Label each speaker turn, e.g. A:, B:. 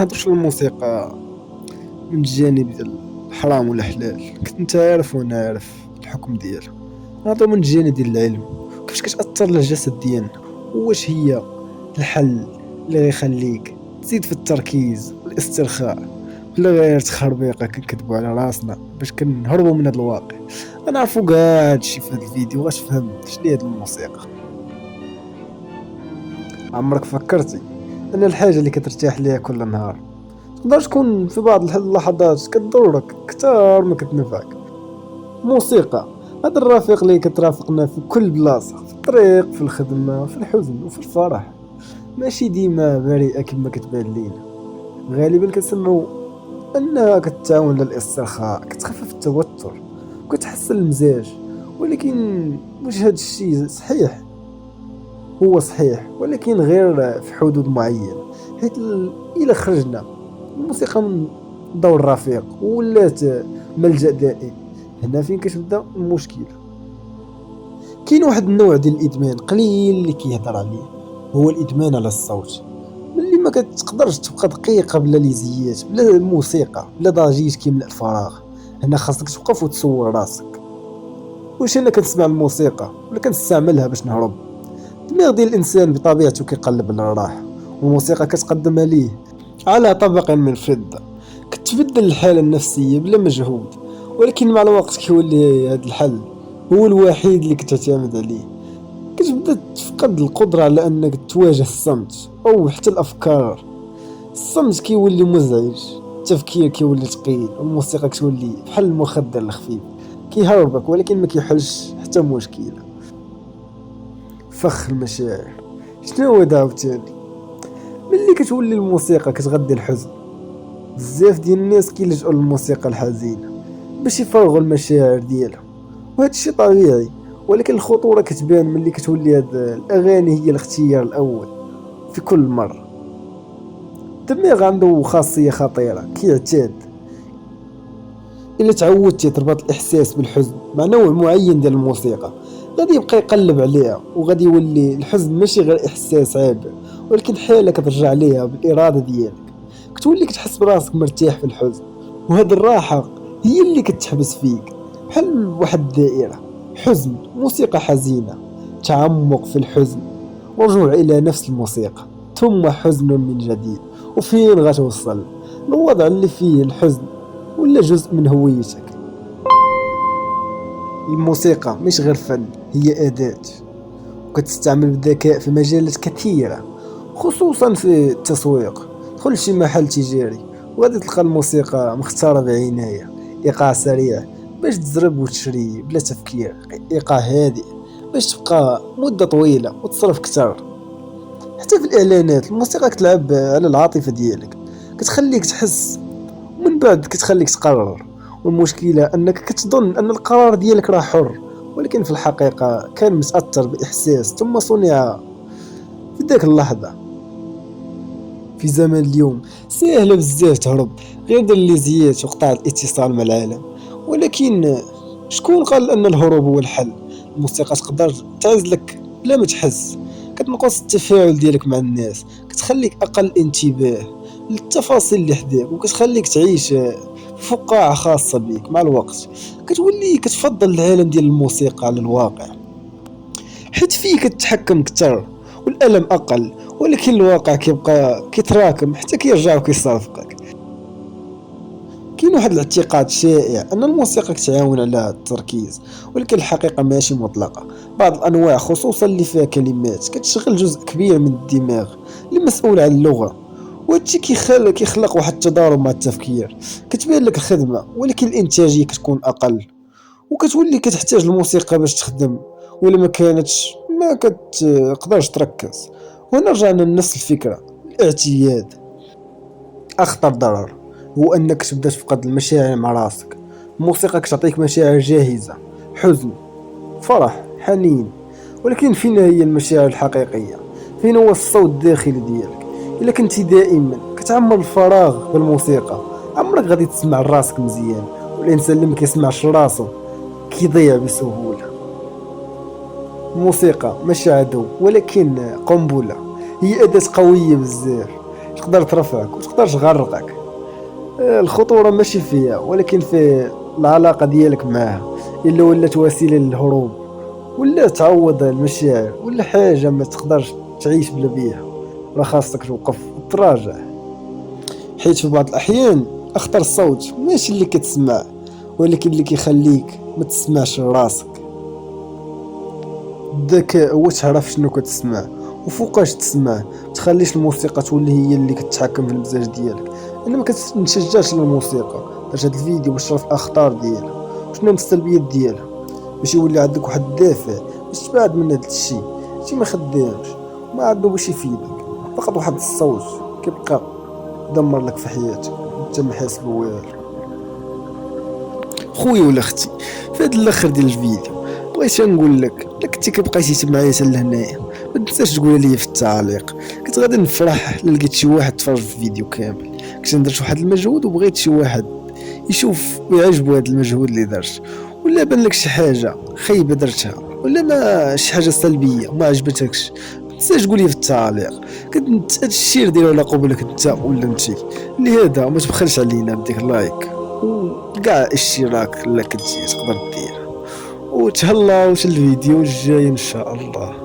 A: نهضرش على الموسيقى من الجانب ديال الحرام ولا حلال، كنت انت عارف وانا عارف الحكم ديالها. نهضرو من الجانب ديال العلم وكيفاش كتأثر على الجسد ديالنا، واش هي الحل اللي غيخليك تزيد في التركيز والاسترخاء، ولا غير تخربيقه كنكذبوا على راسنا باش كنهربوا من هذا الواقع. غنعرفوا كاع هادشي في هذا الفيديو، غتفهم شنو هي هاد الموسيقى. عمرك فكرتي ان الحاجه اللي كترتاح ليها كل نهار تقدر تكون في بعض اللحظات كتضرك كتار ما كتنفعك؟ موسيقى هذا الرفيق اللي كترافقنا في كل بلاصه، في الطريق، في الخدمه، في الحزن وفي الفرح. ماشي ديما بريئه كما كتبان لينا، غالبا كنسمعو انها كتعاون على الاسترخاء، كتخفف التوتر وكتحسن المزاج. ولكن واش هاد الشيء صحيح؟ هو صحيح، ولكن غير في حدود معينة. حيث إلا خرجنا الموسيقى من دور الرفيق ولات ملجأ دائم، هنا فين كتبدا المشكلة. كاين واحد النوع ديال الإدمان قليل اللي كيهضر عليه، هو الإدمان على الصوت. ملي ما كتقدرش تبقى دقيقة بلا ليزيات، بلا موسيقى، بلا ضجيج كيملأ الفراغ، هنا خاصك توقف وتسول راسك: واش انا كنسمع الموسيقى ولا كنستعملها باش نهرب؟ الدماغ ديال الانسان بطبيعته كيقلب على الراحه، والموسيقى كتقدمها ليه على طبق من فضه، كتبدل الحاله النفسيه بلا مجهود. ولكن مع الوقت كيولي هذا الحل هو الوحيد اللي كتعتمد عليه. كتبدا تفقد القدره على انك تواجه الصمت او حتى الافكار. الصمت كيولي مزعج، التفكير كيولي ثقيل، والموسيقى كتولي بحال المخدر الخفيف، كيهربك ولكن ما كيحلش حتى مشكله. فخ المشاعر شنو هو عاوتاني؟ ملي كتولي الموسيقى كتغذي الحزن، بزاف ديال الناس كيلجؤوا للموسيقى الحزينه باش يفرغوا المشاعر ديالهم، وهذا الشيء طبيعي. ولكن الخطوره كتبان ملي كتولي هاد الاغاني هي الاختيار الاول في كل مره. الدماغ عنده خاصيه خطيره، كيعتاد. الا تعودتي تربط الاحساس بالحزن مع نوع معين ديال الموسيقى، غادي يبقى يقلب عليها، وغادي يولي الحزن ماشي غير احساس عابر، ولكن حاله كترجع ليها بالاراده ديالك. كتولي كتحس براسك مرتاح في الحزن، وهاد الراحه هي اللي كتحبس فيك بحال واحد الدائره: حزن، موسيقى حزينه، تعمق في الحزن، رجوع الى نفس الموسيقى، ثم حزن من جديد. وفين غتوصل؟ الوضع اللي فيه الحزن ولا جزء من هويتك. الموسيقى مش غير فن، هي أداة، وكتستعمل بذكاء في مجالات كثيرة، خصوصا في التسويق. دخل شي محل تجاري وغادي تلقى الموسيقى مختارة بعناية: إيقاع سريع باش تزرب وتشري بلا تفكير، إيقاع هادئ باش تبقى مدة طويلة وتصرف كتر. حتى في الإعلانات الموسيقى كتلعب على العاطفة ديالك، كتخليك تحس ومن بعد كتخليك تقرر. والمشكلة أنك كتظن أن القرار ديالك راه حر، ولكن في الحقيقة كان متأثر بإحساس ثم صنع في ذاك اللحظة. في زمن اليوم سهل بزاف تهرب، غير دير الليزيات وقطع الاتصال مع العالم. ولكن شكون قال أن الهروب هو الحل؟ الموسيقى تقدر تعزلك بلا ما تحس، كتنقص التفاعل ديالك مع الناس، كتخليك أقل انتباه للتفاصيل اللي حداك، وكتخليك تعيش فقاعة خاصة بيك. مع الوقت كتولي كتفضل العالم ديال الموسيقى على الواقع، حيت فيه كتتحكم كتر والألم أقل، ولكن الواقع كيبقى كيتراكم حتى كيرجع وكيصافقك. كاين واحد الاعتقاد شائع أن الموسيقى كتعاون على التركيز، ولكن الحقيقة ماشي مطلقة. بعض الأنواع خصوصا اللي فيها كلمات كتشغل جزء كبير من الدماغ اللي مسؤول عن اللغة، وهادشي كيخلق واحد التضارب مع التفكير. كتبان لك الخدمة ولكن الانتاجية كتكون اقل، وكتولي كتحتاج الموسيقى باش تخدم، ولا ما كانتش ما كتقدرش تركز. وهنا رجعنا لنفس الفكرة: الاعتياد. اخطر ضرر هو انك تبدا تفقد المشاعر مع راسك. الموسيقى كتعطيك مشاعر جاهزة: حزن، فرح، حنين. ولكن فين هي المشاعر الحقيقية؟ فين هو الصوت الداخلي ديالك؟ الا كنتي دائما كتعمر الفراغ بالموسيقى، عمرك غادي تسمع راسك مزيان. والانسان اللي ما كيسمعش راسو كيضيع بسهوله. الموسيقى ماشي عدو، ولكن قنبله، هي اداه قويه بزاف. تقدر ترفعك وتقدر تغرقك. الخطورة ماشي فيها ولكن في العلاقة ديالك معها، إلا ولات وسيلة للهروب ولا تعوض المشاعر ولا حاجة ما تقدرش تعيش بلا بيها، راه خاصك توقف وتراجع. حيت في بعض الأحيان أخطر الصوت ماشي اللي كتسمع ولكن اللي كيخليك ما تسمعش راسك. الذكاء هو تعرف شنو كتسمع وفوقاش تسمع، تخليش الموسيقى تولي هي اللي كتحكم في المزاج ديالك. انا ما كنشجعش للموسيقى، درت هذا الفيديو باش تعرف الاخطار ديالها وشنو هما السلبيات ديالها، باش يولي عندك واحد الدافع باش تبعد من هذا الشيء. شي ما خدامش ما عنده باش يفيدك، فقط واحد الصوت كيبقى يدمر لك في حياتك انت ما حاس بوالو. خويا ولا اختي، في هذا الاخر ديال الفيديو بغيت نقول لك الا كنتي كبقيتي معايا حتى لهنايا ما تنساش تقول لي في التعليق. كنت غادي نفرح الا لقيت شي واحد تفرج في الفيديو كامل، كنت درت واحد المجهود وبغيت شي واحد يشوف ويعجبو هذا المجهود اللي درت، ولا بان لك شي حاجه خايبه درتها ولا ما شي حاجه سلبيه وما عجبتكش، ما تنساش تقول لي في التعليق. كنت هذا الشير ديالو على قبلك انت ولا انتي، لهذا ما تبخلش علينا بديك اللايك وكاع الاشتراك اللي كنتي تقدر دير، وتهلاو في الفيديو الجاي ان شاء الله.